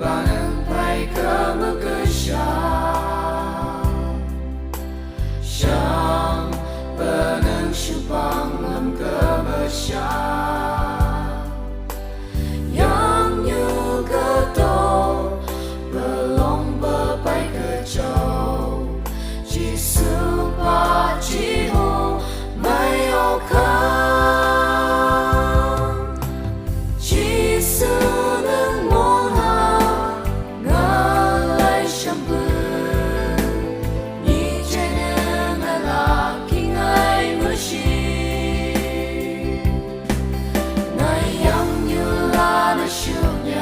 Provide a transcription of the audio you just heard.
Bebanang pai kemegesha Syam benang syupang lem kemesya Yang nyu keto belong bepai kecau Jisu pa jiho mai okang Jisu nang moha ngalai shampoo Ni jeneng alaki ngai meshi Ngai yang nyula na syuknya